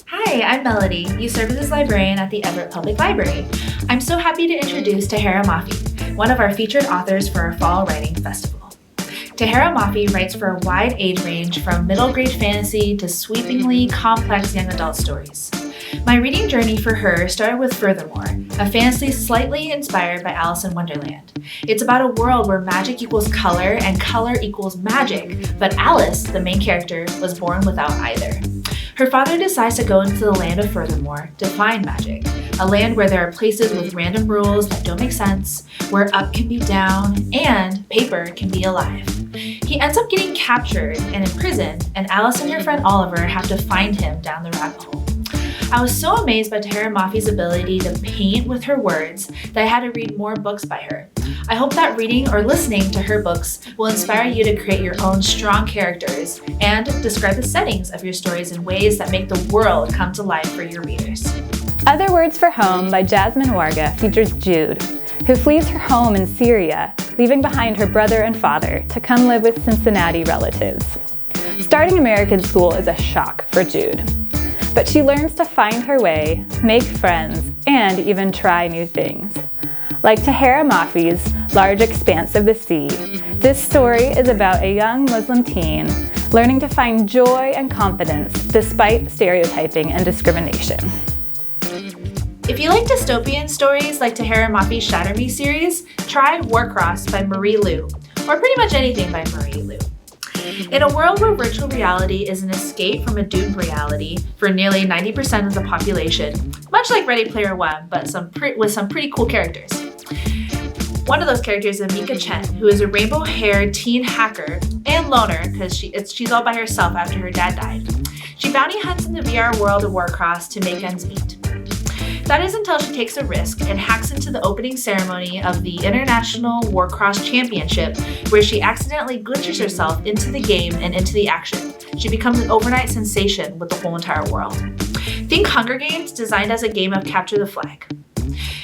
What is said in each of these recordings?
Hi, I'm Melody, Youth Services Librarian at the Everett Public Library. I'm so happy to introduce Tehereh Mafi, one of our featured authors for our Fall Writing Festival. Tehereh Mafi writes for a wide age range from middle grade fantasy to sweepingly complex young adult stories. My reading journey for her started with Furthermore, a fantasy slightly inspired by Alice in Wonderland. It's about a world where magic equals color and color equals magic, but Alice, the main character, was born without either. Her father decides to go into the land of Furthermore to find magic, a land where there are places with random rules that don't make sense, where up can be down, and paper can be alive. He ends up getting captured and imprisoned, and Alice and her friend Oliver have to find him down the rabbit hole. I was so amazed by Tehereh Mafi's ability to paint with her words that I had to read more books by her. I hope that reading or listening to her books will inspire you to create your own strong characters and describe the settings of your stories in ways that make the world come to life for your readers. Other Words for Home by Jasmine Warga features Jude, who flees her home in Syria, leaving behind her brother and father to come live with Cincinnati relatives. Starting American school is a shock for Jude, but she learns to find her way, make friends, and even try new things. Like Tehereh Mafi's Large Expanse of the Sea, this story is about a young Muslim teen learning to find joy and confidence despite stereotyping and discrimination. If you like dystopian stories like Tehereh Mafi's Shatter Me series, try Warcross by Marie Lu, or pretty much anything by Marie Lu. In a world where virtual reality is an escape from a doomed reality for nearly 90% of the population, much like Ready Player One, but with some pretty cool characters. One of those characters is Mika Chen, who is a rainbow-haired teen hacker and loner because she's all by herself after her dad died. She bounty hunts in the VR world of Warcross to make ends meet. That is until she takes a risk and hacks into the opening ceremony of the International Warcross Championship, where she accidentally glitches herself into the game and into the action. She becomes an overnight sensation with the whole entire world. Think Hunger Games designed as a game of capture the flag.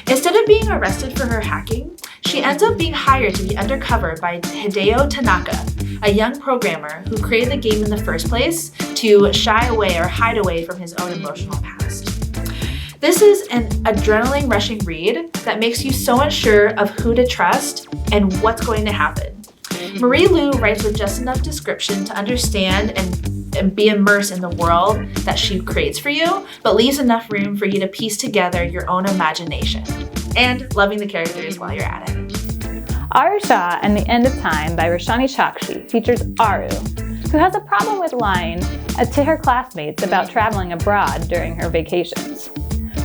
Instead of being arrested for her hacking, she ends up being hired to be undercover by Hideo Tanaka, a young programmer who created the game in the first place to shy away or hide away from his own emotional past. This is an adrenaline-rushing read that makes you so unsure of who to trust and what's going to happen. Marie Lu writes with just enough description to understand and be immersed in the world that she creates for you, but leaves enough room for you to piece together your own imagination, and loving the characters while you're at it. Arusha and the End of Time by Roshani Chakshi features Aru, who has a problem with lying to her classmates about traveling abroad during her vacations.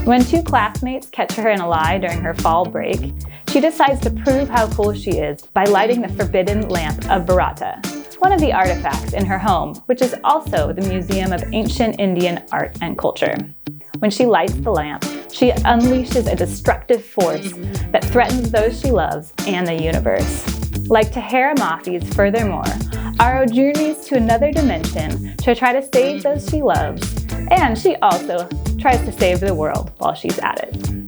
When two classmates catch her in a lie during her fall break, she decides to prove how cool she is by lighting the forbidden lamp of Bharata, one of the artifacts in her home, which is also the Museum of Ancient Indian Art and Culture. When she lights the lamp, she unleashes a destructive force that threatens those she loves and the universe. Like Tehereh Mafi's Furthermore, Aro journeys to another dimension to try to save those she loves, and she also tries to save the world while she's at it.